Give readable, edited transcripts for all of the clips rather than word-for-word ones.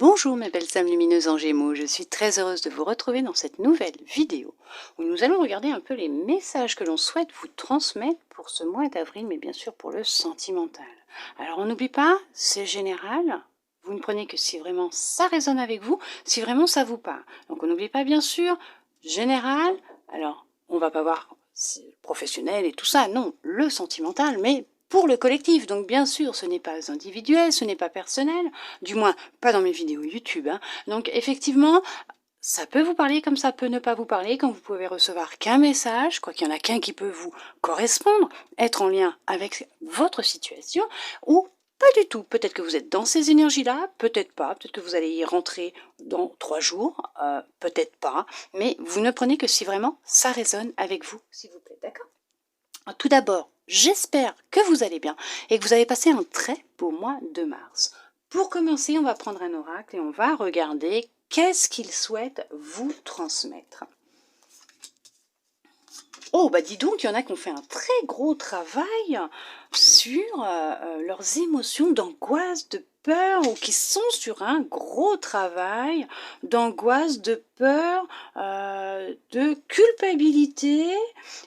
Bonjour mes belles âmes lumineuses en Gémeaux, je suis très heureuse de vous retrouver dans cette nouvelle vidéo où nous allons regarder un peu les messages que l'on souhaite vous transmettre pour ce mois d'avril, mais bien sûr pour le sentimental. Alors on n'oublie pas, c'est général, vous ne prenez que si vraiment ça résonne avec vous, si vraiment ça vous parle. Donc on n'oublie pas bien sûr, général, alors on va pas voir professionnel et tout ça, non, le sentimental, mais pour le collectif. Donc bien sûr, ce n'est pas individuel, ce n'est pas personnel, du moins pas dans mes vidéos YouTube. Donc effectivement, ça peut vous parler comme ça peut ne pas vous parler, quand vous pouvez recevoir qu'un message, quoi qu'il y en a qu'un qui peut vous correspondre, être en lien avec votre situation, ou pas du tout. Peut-être que vous êtes dans ces énergies-là, peut-être pas, peut-être que vous allez y rentrer dans 3 jours, peut-être pas, mais vous ne prenez que si vraiment ça résonne avec vous, s'il vous plaît, d'accord ? Tout d'abord, j'espère que vous allez bien et que vous avez passé un très beau mois de mars. Pour commencer, on va prendre un oracle et on va regarder qu'est-ce qu'il souhaite vous transmettre. Oh, bah dis donc, il y en a qui ont fait un très gros travail sur leurs émotions d'angoisse, de peur, ou qui sont sur un gros travail d'angoisse, de peur, de culpabilité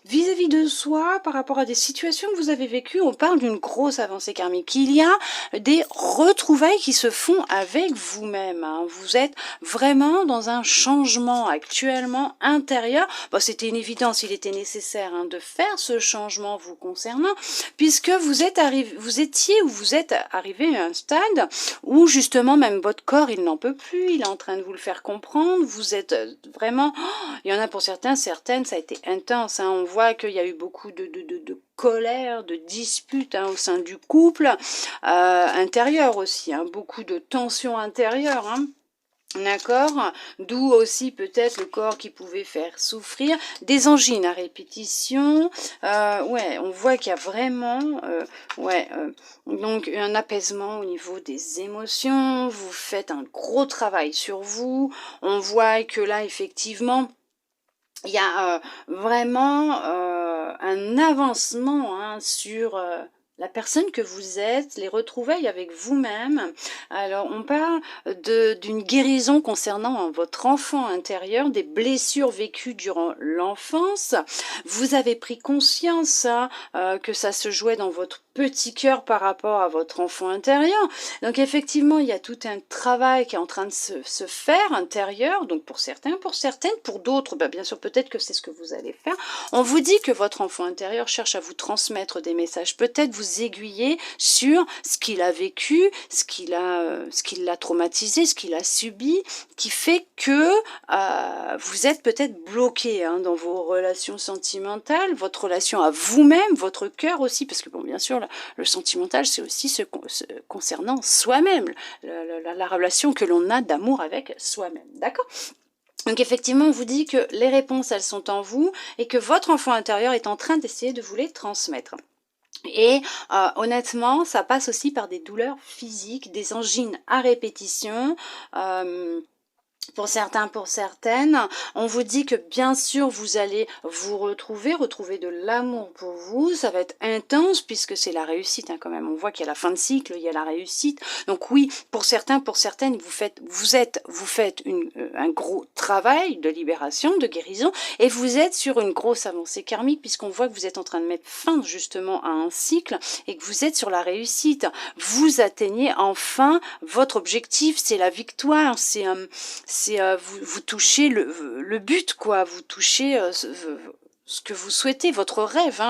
vis-à-vis de soi par rapport à des situations que vous avez vécues. On parle d'une grosse avancée karmique. Il y a des retrouvailles qui se font avec vous-même. Vous êtes vraiment dans un changement actuellement intérieur. Bon, c'était une évidence, il était nécessaire de faire ce changement vous concernant, puisque vous êtes arrivé à un stade où justement même votre corps il n'en peut plus, il est en train de vous le faire comprendre, vous êtes vraiment, il y en a pour certaines, ça a été intense, on voit qu'il y a eu beaucoup de colère, de disputes au sein du couple, intérieur aussi, beaucoup de tensions intérieures, D'accord, d'où aussi peut-être le corps qui pouvait faire souffrir, des angines à répétition, ouais, on voit qu'il y a vraiment, donc un apaisement au niveau des émotions, vous faites un gros travail sur vous, on voit que là effectivement, il y a vraiment un avancement sur la personne que vous êtes, les retrouvailles avec vous-même. Alors, on parle d'une guérison concernant votre enfant intérieur, des blessures vécues durant l'enfance. Vous avez pris conscience que ça se jouait dans votre petit cœur par rapport à votre enfant intérieur. Donc effectivement, il y a tout un travail qui est en train de se faire intérieur, donc pour certains, pour certaines, pour d'autres, bien sûr peut-être que c'est ce que vous allez faire. On vous dit que votre enfant intérieur cherche à vous transmettre des messages, peut-être vous aiguiller sur ce qu'il a vécu, ce qui l'a traumatisé, ce qu'il a subi, qui fait que vous êtes peut-être bloqué dans vos relations sentimentales, votre relation à vous-même, votre cœur aussi, parce que bon, bien sûr, le sentimental, c'est aussi ce concernant soi-même, la relation que l'on a d'amour avec soi-même, d'accord ? Donc effectivement, on vous dit que les réponses, elles sont en vous et que votre enfant intérieur est en train d'essayer de vous les transmettre. Et honnêtement, ça passe aussi par des douleurs physiques, des angines à répétition, pour certains, pour certaines, on vous dit que bien sûr vous allez vous retrouver de l'amour pour vous, ça va être intense puisque c'est la réussite quand même, on voit qu'il y a la fin de cycle, il y a la réussite, donc oui, pour certains, pour certaines, vous faites un gros travail de libération, de guérison, et vous êtes sur une grosse avancée karmique puisqu'on voit que vous êtes en train de mettre fin justement à un cycle et que vous êtes sur la réussite, vous atteignez enfin votre objectif, c'est la victoire, vous touchez le but, quoi, vous touchez ce que vous souhaitez, votre rêve,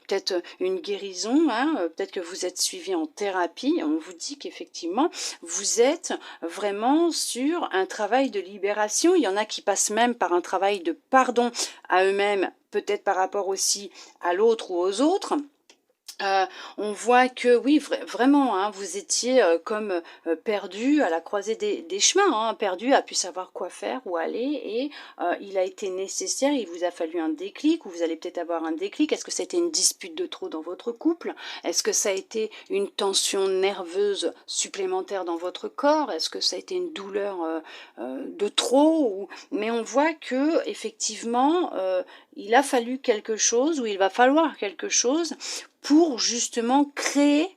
peut-être une guérison, peut-être que vous êtes suivi en thérapie, on vous dit qu'effectivement, vous êtes vraiment sur un travail de libération, il y en a qui passent même par un travail de pardon à eux-mêmes, peut-être par rapport aussi à l'autre ou aux autres. On voit que oui, vraiment, vous étiez comme perdu à la croisée des chemins, perdu à pu savoir quoi faire, où aller, et il a été nécessaire, il vous a fallu un déclic, ou vous allez peut-être avoir un déclic. Est-ce que c'était une dispute de trop dans votre couple? Est-ce que ça a été une tension nerveuse supplémentaire dans votre corps? Est-ce que ça a été une douleur de trop? Mais on voit que effectivement, il a fallu quelque chose, ou il va falloir quelque chose pour justement créer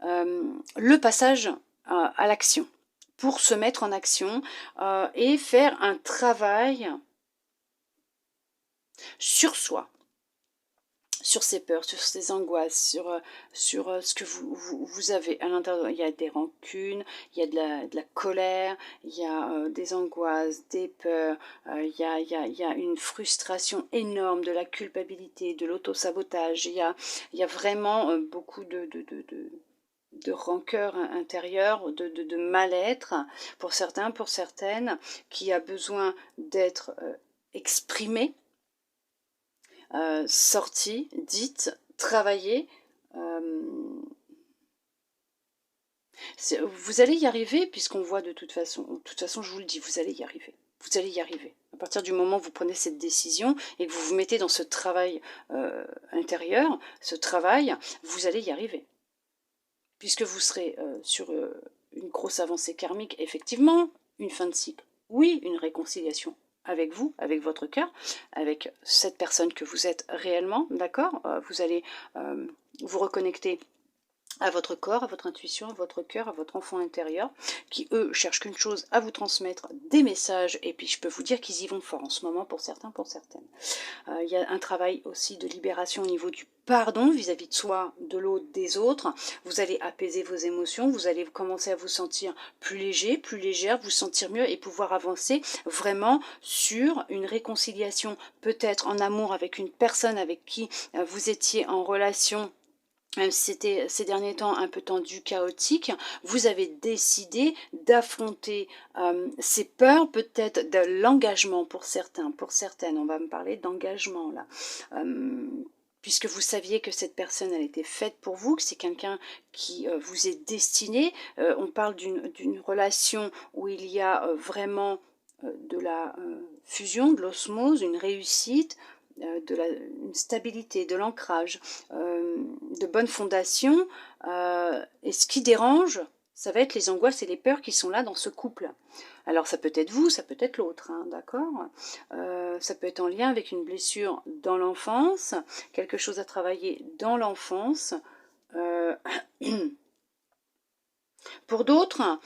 le passage à l'action, pour se mettre en action et faire un travail sur soi, sur ses peurs, sur ses angoisses, sur ce que vous avez à l'intérieur. Il y a des rancunes, il y a de la colère, il y a des angoisses, des peurs, il y a une frustration énorme, de la culpabilité, de l'autosabotage. Il y a vraiment beaucoup de rancœur intérieure, de mal-être pour certains, pour certaines, qui a besoin d'être exprimé, sortie, dite, travaillée. Vous allez y arriver, puisqu'on voit de toute façon, je vous le dis, vous allez y arriver. Vous allez y arriver. À partir du moment où vous prenez cette décision et que vous vous mettez dans ce travail intérieur, ce travail, vous allez y arriver. Puisque vous serez sur une grosse avancée karmique, effectivement, une fin de cycle, oui, une réconciliation avec vous, avec votre cœur, avec cette personne que vous êtes réellement, d'accord. Vous allez vous reconnecter à votre corps, à votre intuition, à votre cœur, à votre enfant intérieur, qui eux cherchent qu'une chose, à vous transmettre des messages, et puis je peux vous dire qu'ils y vont fort en ce moment pour certains, pour certaines. Il y a un travail aussi de libération au niveau du pardon vis-à-vis de soi, de l'autre, des autres. Vous allez apaiser vos émotions, vous allez commencer à vous sentir plus léger, plus légère, vous sentir mieux et pouvoir avancer vraiment sur une réconciliation, peut-être en amour avec une personne avec qui vous étiez en relation. Même si c'était ces derniers temps un peu tendu, chaotique, vous avez décidé d'affronter ces peurs, peut-être de l'engagement pour certains, pour certaines. On va me parler d'engagement là. Puisque vous saviez que cette personne, elle était faite pour vous, que c'est quelqu'un qui vous est destiné. On parle d'une relation où il y a vraiment de la fusion, de l'osmose, une réussite, une stabilité, de l'ancrage, de bonnes fondations. Et ce qui dérange, ça va être les angoisses et les peurs qui sont là dans ce couple. Alors ça peut être vous, ça peut être l'autre, hein, d'accord. Ça peut être en lien avec une blessure dans l'enfance, quelque chose à travailler dans l'enfance. Pour d'autres,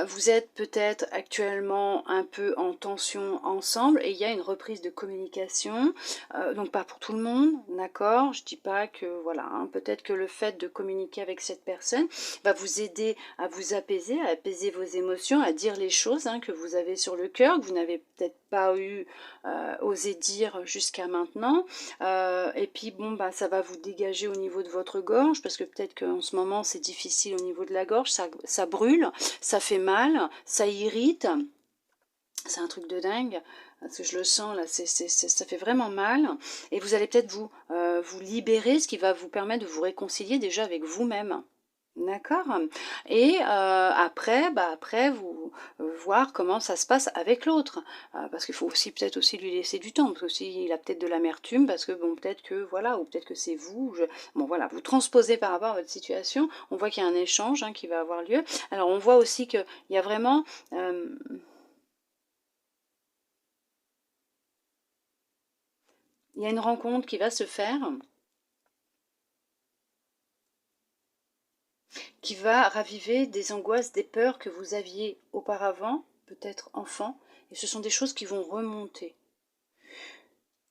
vous êtes peut-être actuellement un peu en tension ensemble et il y a une reprise de communication, donc pas pour tout le monde, d'accord. Je dis pas que, voilà, hein, peut-être que le fait de communiquer avec cette personne va vous aider à vous apaiser, à apaiser vos émotions, à dire les choses que vous avez sur le cœur, que vous n'avez peut-être pas osé dire jusqu'à maintenant. Et puis bon, bah, ça va vous dégager au niveau de votre gorge, parce que peut-être qu'en ce moment c'est difficile au niveau de la gorge, ça brûle, ça fait mal, ça irrite. C'est un truc de dingue, parce que je le sens là, ça fait vraiment mal. Et vous allez peut-être vous libérer, ce qui va vous permettre de vous réconcilier déjà avec vous-même. D'accord. Et après, vous voir comment ça se passe avec l'autre. Parce qu'il faut aussi peut-être aussi lui laisser du temps, parce que s'il a peut-être de l'amertume, parce que bon, peut-être que voilà, ou peut-être que c'est vous. Bon voilà, vous transposez par rapport à votre situation. On voit qu'il y a un échange qui va avoir lieu. Alors on voit aussi qu'il y a vraiment il y a une rencontre qui va se faire, qui va raviver des angoisses, des peurs que vous aviez auparavant, peut-être enfant, et ce sont des choses qui vont remonter,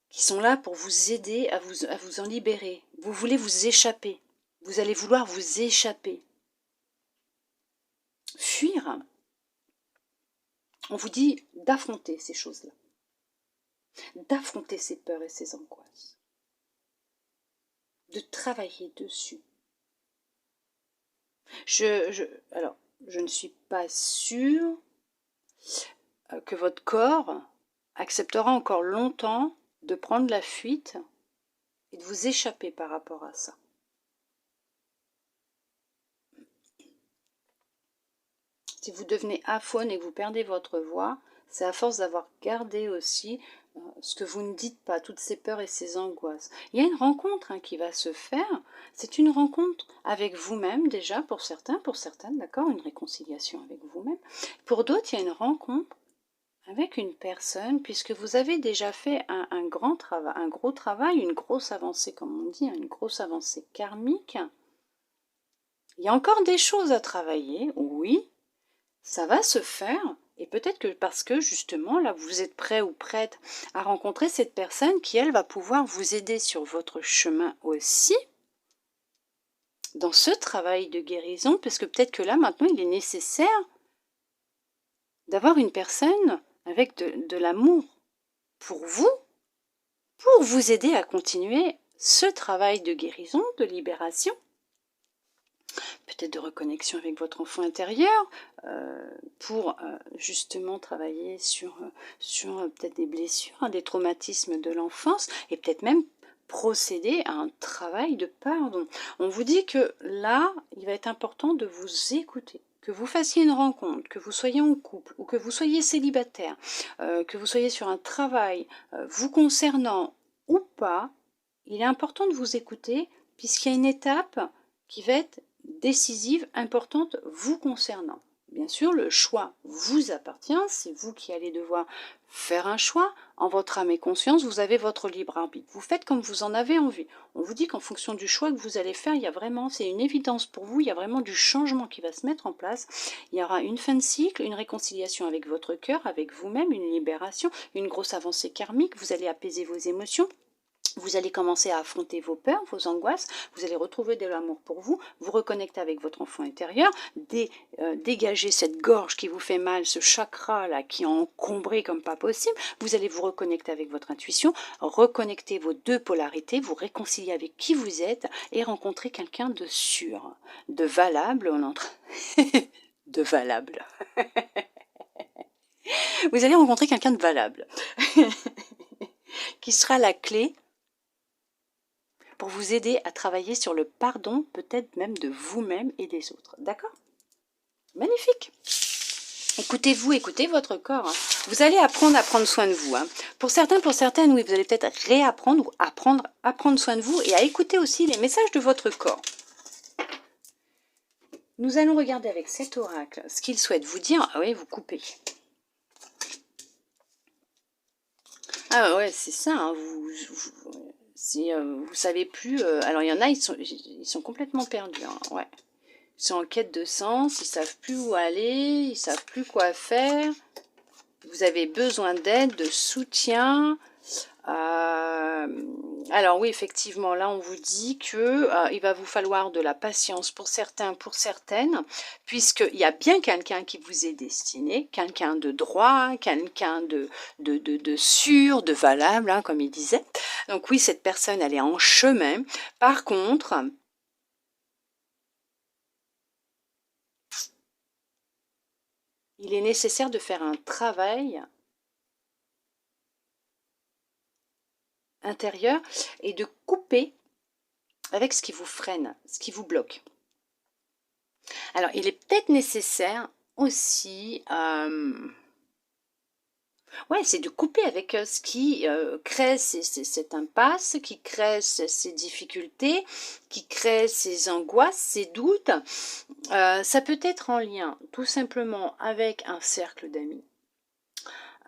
qui sont là pour vous aider à vous en libérer. Vous voulez vous échapper, vous allez vouloir vous échapper, fuir. On vous dit d'affronter ces choses-là, d'affronter ces peurs et ces angoisses, de travailler dessus. Alors, je ne suis pas sûre que votre corps acceptera encore longtemps de prendre la fuite et de vous échapper par rapport à ça. Si vous devenez aphone et que vous perdez votre voix, c'est à force d'avoir gardé aussi ce que vous ne dites pas, toutes ces peurs et ces angoisses. Il y a une rencontre qui va se faire, c'est une rencontre avec vous-même déjà, pour certains, pour certaines, d'accord, une réconciliation avec vous-même. Pour d'autres, il y a une rencontre avec une personne, puisque vous avez déjà fait un grand travail, un gros travail, une grosse avancée, comme on dit, une grosse avancée karmique. Il y a encore des choses à travailler, oui, ça va se faire. Et peut-être que parce que justement, là, vous êtes prêt ou prête à rencontrer cette personne qui, elle, va pouvoir vous aider sur votre chemin aussi, dans ce travail de guérison, parce que peut-être que là, maintenant, il est nécessaire d'avoir une personne avec de l'amour pour vous aider à continuer ce travail de guérison, de libération, peut-être de reconnexion avec votre enfant intérieur, pour justement travailler sur peut-être des blessures, hein, des traumatismes de l'enfance, et peut-être même procéder à un travail de pardon. On vous dit que là, il va être important de vous écouter. Que vous fassiez une rencontre, que vous soyez en couple ou que vous soyez célibataire, que vous soyez sur un travail vous concernant ou pas, il est important de vous écouter puisqu'il y a une étape qui va être décisive, importante, vous concernant. Bien sûr, le choix vous appartient, c'est vous qui allez devoir faire un choix. En votre âme et conscience, vous avez votre libre arbitre. Vous faites comme vous en avez envie. On vous dit qu'en fonction du choix que vous allez faire, il y a vraiment, c'est une évidence pour vous, il y a vraiment du changement qui va se mettre en place. Il y aura une fin de cycle, une réconciliation avec votre cœur, avec vous-même, une libération, une grosse avancée karmique, vous allez apaiser vos émotions. Vous allez commencer à affronter vos peurs, vos angoisses, vous allez retrouver de l'amour pour vous, vous reconnecter avec votre enfant intérieur, dégager cette gorge qui vous fait mal, ce chakra-là qui est encombré comme pas possible, vous allez vous reconnecter avec votre intuition, reconnecter vos deux polarités, vous réconcilier avec qui vous êtes et rencontrer quelqu'un de sûr, de valable, de valable. Vous allez rencontrer quelqu'un de valable, qui sera la clé pour vous aider à travailler sur le pardon, peut-être même de vous-même et des autres. D'accord? Magnifique! Écoutez-vous, écoutez votre corps. Hein. Vous allez apprendre à prendre soin de vous. Hein. Pour certains, pour certaines, oui, vous allez peut-être réapprendre ou apprendre à prendre soin de vous et à écouter aussi les messages de votre corps. Nous allons regarder avec cet oracle ce qu'il souhaite vous dire. Ah oui, vous coupez. Ah ouais, c'est ça. Hein, si vous savez plus, alors il y en a, ils sont complètement perdus, hein, ouais. Ils sont en quête de sens, ils savent plus où aller, ils savent plus quoi faire. Vous avez besoin d'aide, de soutien. Alors oui, effectivement, là on vous dit que il va vous falloir de la patience pour certains, pour certaines, puisqu'il y a bien quelqu'un qui vous est destiné, quelqu'un de droit, quelqu'un de sûr, de valable, hein, comme il disait. Donc oui, cette personne, elle est en chemin. Par contre, il est nécessaire de faire un travail intérieur et de couper avec ce qui vous freine, ce qui vous bloque. Alors, il est peut-être nécessaire aussi, ouais, c'est de couper avec ce qui crée cette impasse, qui crée ces difficultés, qui crée ces angoisses, ces doutes. Ça peut être en lien tout simplement avec un cercle d'amis.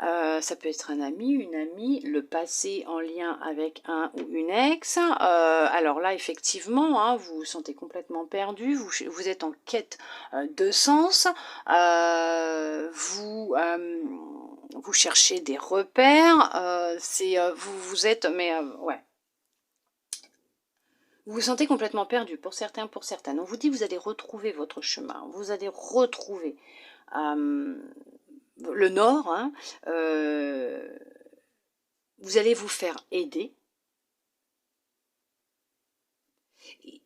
Ça peut être un ami, une amie, le passé en lien avec un ou une ex. Alors là, effectivement, hein, vous vous sentez complètement perdu, vous êtes en quête de sens, vous cherchez des repères, vous êtes, mais ouais. Vous vous sentez complètement perdu, pour certains, pour certaines. On vous dit que vous allez retrouver votre chemin, vous allez retrouver le nord, hein, vous allez vous faire aider.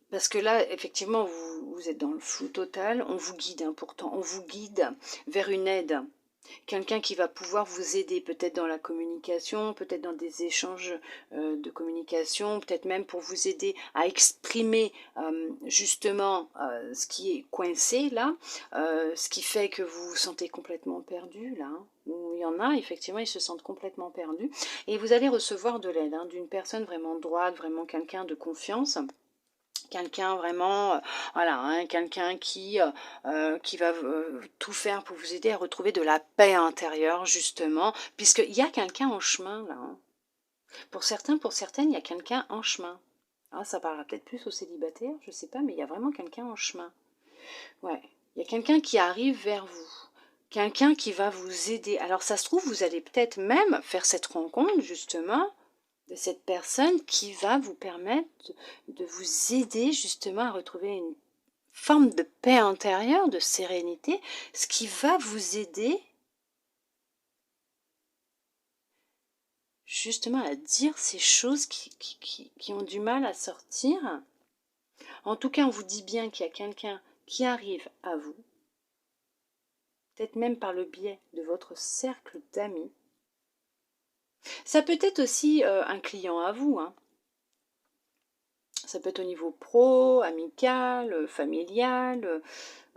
Parce que là, effectivement, vous êtes dans le flou total, on vous guide, hein, pourtant, on vous guide vers une aide. Quelqu'un qui va pouvoir vous aider, peut-être dans la communication, peut-être dans des échanges de communication, peut-être même pour vous aider à exprimer justement ce qui est coincé là, ce qui fait que vous vous sentez complètement perdu là. Hein. Il y en a, effectivement, ils se sentent complètement perdus. Et vous allez recevoir de l'aide hein, d'une personne vraiment droite, vraiment quelqu'un de confiance. Quelqu'un vraiment, voilà, hein, quelqu'un qui va tout faire pour vous aider à retrouver de la paix intérieure, justement, puisqu'il y a quelqu'un en chemin, là. Hein. Pour certains, pour certaines, il y a quelqu'un en chemin. Ah, ça parlera peut-être plus aux célibataires, je sais pas, mais il y a vraiment quelqu'un en chemin. Ouais, il y a quelqu'un qui arrive vers vous. Quelqu'un qui va vous aider. Alors ça se trouve, vous allez peut-être même faire cette rencontre, justement, de cette personne qui va vous permettre de vous aider, justement, à retrouver une forme de paix intérieure, de sérénité, ce qui va vous aider, justement, à dire ces choses qui ont du mal à sortir. En tout cas, on vous dit bien qu'il y a quelqu'un qui arrive à vous, peut-être même par le biais de votre cercle d'amis. Ça peut être aussi un client à vous, hein. Ça peut être au niveau pro, amical, familial.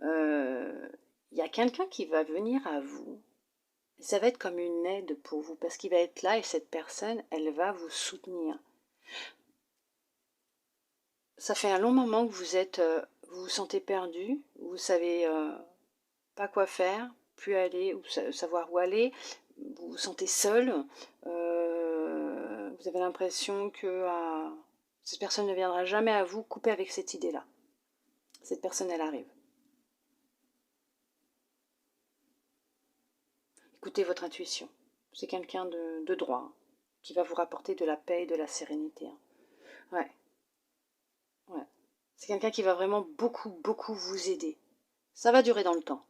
Il y a quelqu'un qui va venir à vous. Ça va être comme une aide pour vous parce qu'il va être là et cette personne, elle va vous soutenir. Ça fait un long moment que vous vous sentez perdu, vous savez pas quoi faire, plus aller, ou savoir où aller, vous vous sentez seul, vous avez l'impression que cette personne ne viendra jamais à vous, coupez avec cette idée-là. Cette personne, elle arrive. Écoutez votre intuition. C'est quelqu'un de droit, hein, qui va vous rapporter de la paix et de la sérénité. Hein. Ouais, ouais. C'est quelqu'un qui va vraiment beaucoup, beaucoup vous aider. Ça va durer dans le temps.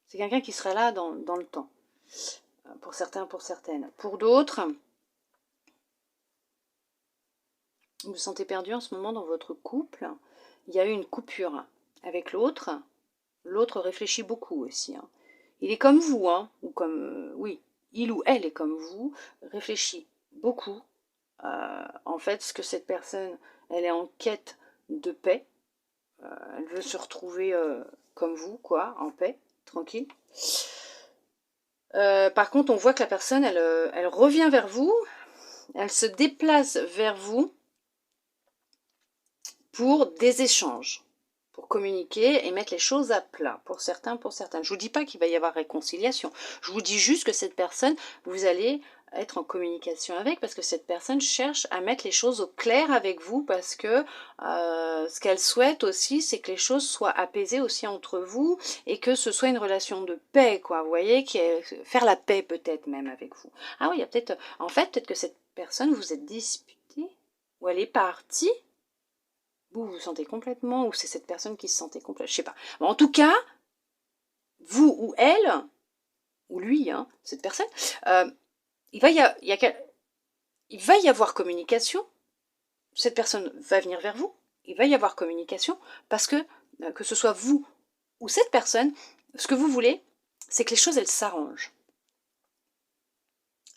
C'est quelqu'un qui sera là dans le temps. Pour certains, pour certaines. Pour d'autres, vous vous sentez perdu en ce moment dans votre couple. Il y a eu une coupure avec l'autre. L'autre réfléchit beaucoup aussi. Hein. Il est comme vous, hein, ou comme... oui, il ou elle est comme vous, réfléchit beaucoup. En fait, ce que cette personne, elle est en quête de paix. Elle veut se retrouver comme vous, quoi, en paix, tranquille. Par contre, on voit que la personne, elle revient vers vous, elle se déplace vers vous pour des échanges, pour communiquer et mettre les choses à plat, pour certains, pour certaines. Je ne vous dis pas qu'il va y avoir réconciliation, je vous dis juste que cette personne, vous allez être en communication avec, parce que cette personne cherche à mettre les choses au clair avec vous, parce que ce qu'elle souhaite aussi, c'est que les choses soient apaisées aussi entre vous, et que ce soit une relation de paix, quoi, vous voyez, faire la paix peut-être même avec vous. Ah oui, il y a peut-être, en fait, peut-être que cette personne, vous êtes disputé, ou elle est partie, vous vous sentez complètement, ou c'est cette personne qui se sentait complètement, je sais pas. Bon, en tout cas, vous ou elle, ou lui, hein, cette personne, il va y avoir communication, cette personne va venir vers vous, il va y avoir communication, parce que ce soit vous ou cette personne, ce que vous voulez, c'est que les choses, elles s'arrangent.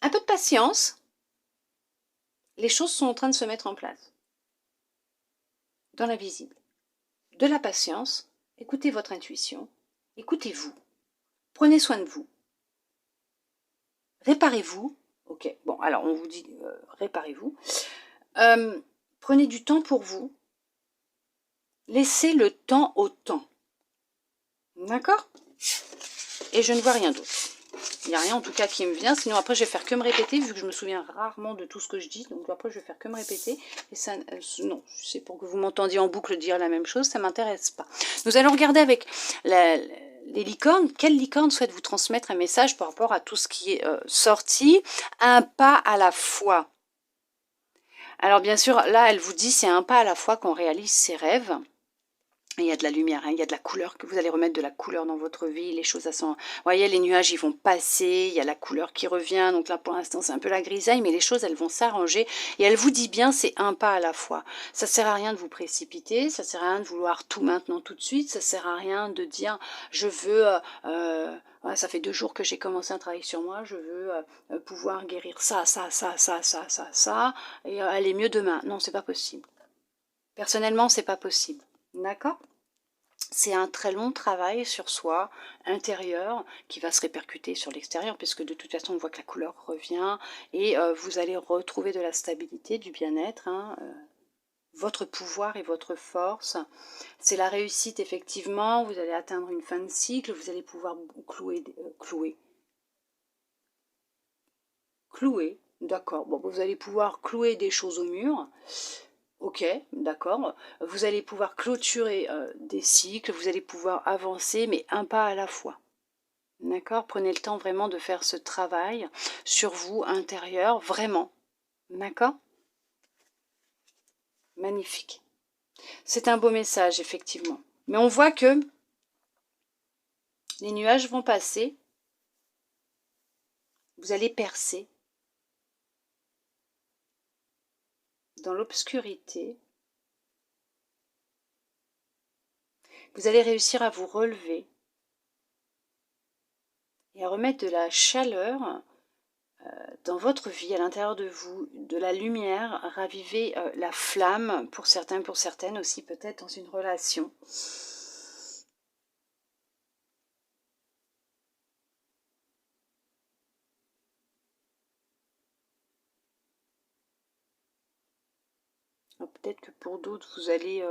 Un peu de patience, les choses sont en train de se mettre en place. Dans l'invisible. De la patience, écoutez votre intuition, écoutez-vous, prenez soin de vous, réparez-vous. Ok, bon, alors on vous dit réparez-vous. Prenez du temps pour vous. Laissez le temps au temps. D'accord? Et je ne vois rien d'autre. Il n'y a rien en tout cas qui me vient. Sinon après je vais faire que me répéter, vu que je me souviens rarement de tout ce que je dis. Donc après je vais faire que me répéter. Et ça, non, c'est pour que vous m'entendiez en boucle dire la même chose, ça ne m'intéresse pas. Nous allons regarder avec les licornes. Quelle licorne souhaite vous transmettre un message par rapport à tout ce qui est sorti? Un pas à la fois. Alors bien sûr, là elle vous dit c'est un pas à la fois qu'on réalise ses rêves. Il y a de la lumière, hein, il y a de la couleur, que vous allez remettre de la couleur dans votre vie, les choses, vous voyez, les nuages, ils vont passer, il y a la couleur qui revient, donc là, pour l'instant, c'est un peu la grisaille, mais les choses, elles vont s'arranger, et elle vous dit bien, c'est un pas à la fois. Ça sert à rien de vous précipiter, ça sert à rien de vouloir tout maintenant, tout de suite, ça sert à rien de dire, je veux, ça fait 2 jours que j'ai commencé à travailler sur moi, je veux pouvoir guérir ça, et aller mieux demain. Non, c'est pas possible. Personnellement, c'est pas possible. D'accord? C'est un très long travail sur soi, intérieur, qui va se répercuter sur l'extérieur, puisque de toute façon, on voit que la couleur revient, et vous allez retrouver de la stabilité, du bien-être, hein, votre pouvoir et votre force. C'est la réussite, effectivement, vous allez atteindre une fin de cycle, vous allez pouvoir clouer, d'accord, bon, vous allez pouvoir clouer des choses au mur, Ok, d'accord. Vous allez pouvoir clôturer des cycles, vous allez pouvoir avancer, mais un pas à la fois. D'accord? Prenez le temps vraiment de faire ce travail sur vous, intérieur, vraiment. D'accord? Magnifique. C'est un beau message, effectivement. Mais on voit que les nuages vont passer, vous allez percer dans l'obscurité, vous allez réussir à vous relever et à remettre de la chaleur dans votre vie, à l'intérieur de vous, de la lumière, raviver la flamme, pour certains, pour certaines aussi, peut-être dans une relation. Peut-être que pour d'autres, vous allez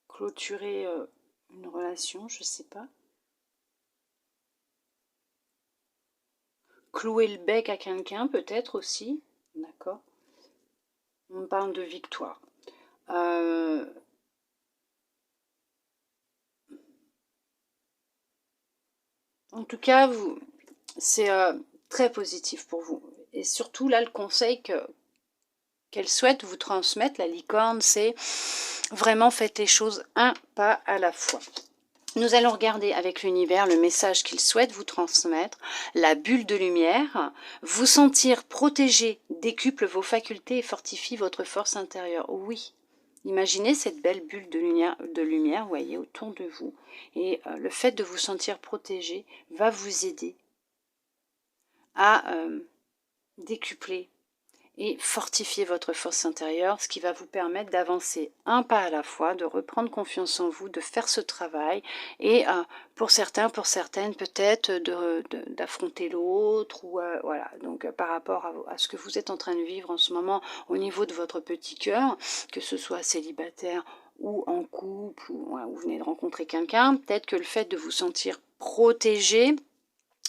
clôturer une relation, je ne sais pas. Clouer le bec à quelqu'un, peut-être aussi. D'accord. On parle de victoire. En tout cas, c'est très positif pour vous. Et surtout, là, le conseil qu'elle souhaite vous transmettre, la licorne, c'est vraiment faites les choses un pas à la fois. Nous allons regarder avec l'univers le message qu'il souhaite vous transmettre, la bulle de lumière, vous sentir protégé décuple vos facultés et fortifie votre force intérieure. Oui, imaginez cette belle bulle de lumière, voyez, autour de vous. Et le fait de vous sentir protégé va vous aider à décupler et fortifier votre force intérieure, ce qui va vous permettre d'avancer un pas à la fois, de reprendre confiance en vous, de faire ce travail et pour certains, pour certaines peut-être d'affronter l'autre ou voilà. Donc par rapport à ce que vous êtes en train de vivre en ce moment au niveau de votre petit cœur, que ce soit célibataire ou en couple ou voilà, vous venez de rencontrer quelqu'un, peut-être que le fait de vous sentir protégé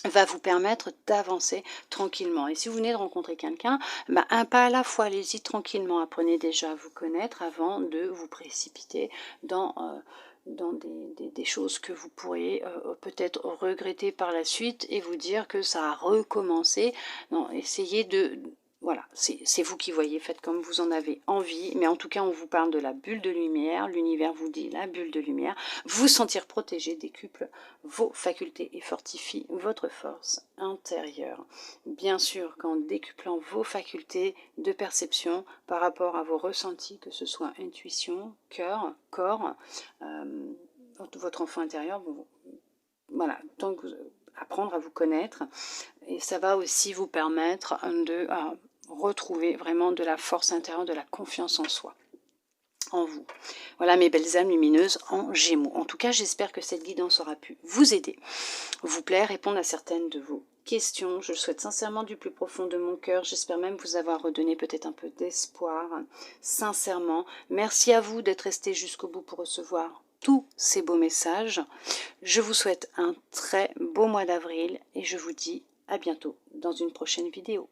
va vous permettre d'avancer tranquillement. Et si vous venez de rencontrer quelqu'un, un pas à la fois, allez-y tranquillement, apprenez déjà à vous connaître avant de vous précipiter dans des choses que vous pourriez peut-être regretter par la suite et vous dire que ça a recommencé. Non, essayez de... Voilà, c'est vous qui voyez, faites comme vous en avez envie, mais en tout cas on vous parle de la bulle de lumière, l'univers vous dit la bulle de lumière, vous sentir protégé décuple vos facultés et fortifie votre force intérieure. Bien sûr qu'en décuplant vos facultés de perception par rapport à vos ressentis, que ce soit intuition, cœur, corps, votre enfant intérieur, voilà, tant que apprendre à vous connaître, et ça va aussi vous permettre de retrouver vraiment de la force intérieure, de la confiance en soi, en vous. Voilà mes belles âmes lumineuses en Gémeaux. En tout cas, j'espère que cette guidance aura pu vous aider, vous plaire, répondre à certaines de vos questions. Je le souhaite sincèrement du plus profond de mon cœur. J'espère même vous avoir redonné peut-être un peu d'espoir, sincèrement. Merci à vous d'être resté jusqu'au bout pour recevoir tous ces beaux messages. Je vous souhaite un très beau mois d'avril et je vous dis à bientôt dans une prochaine vidéo.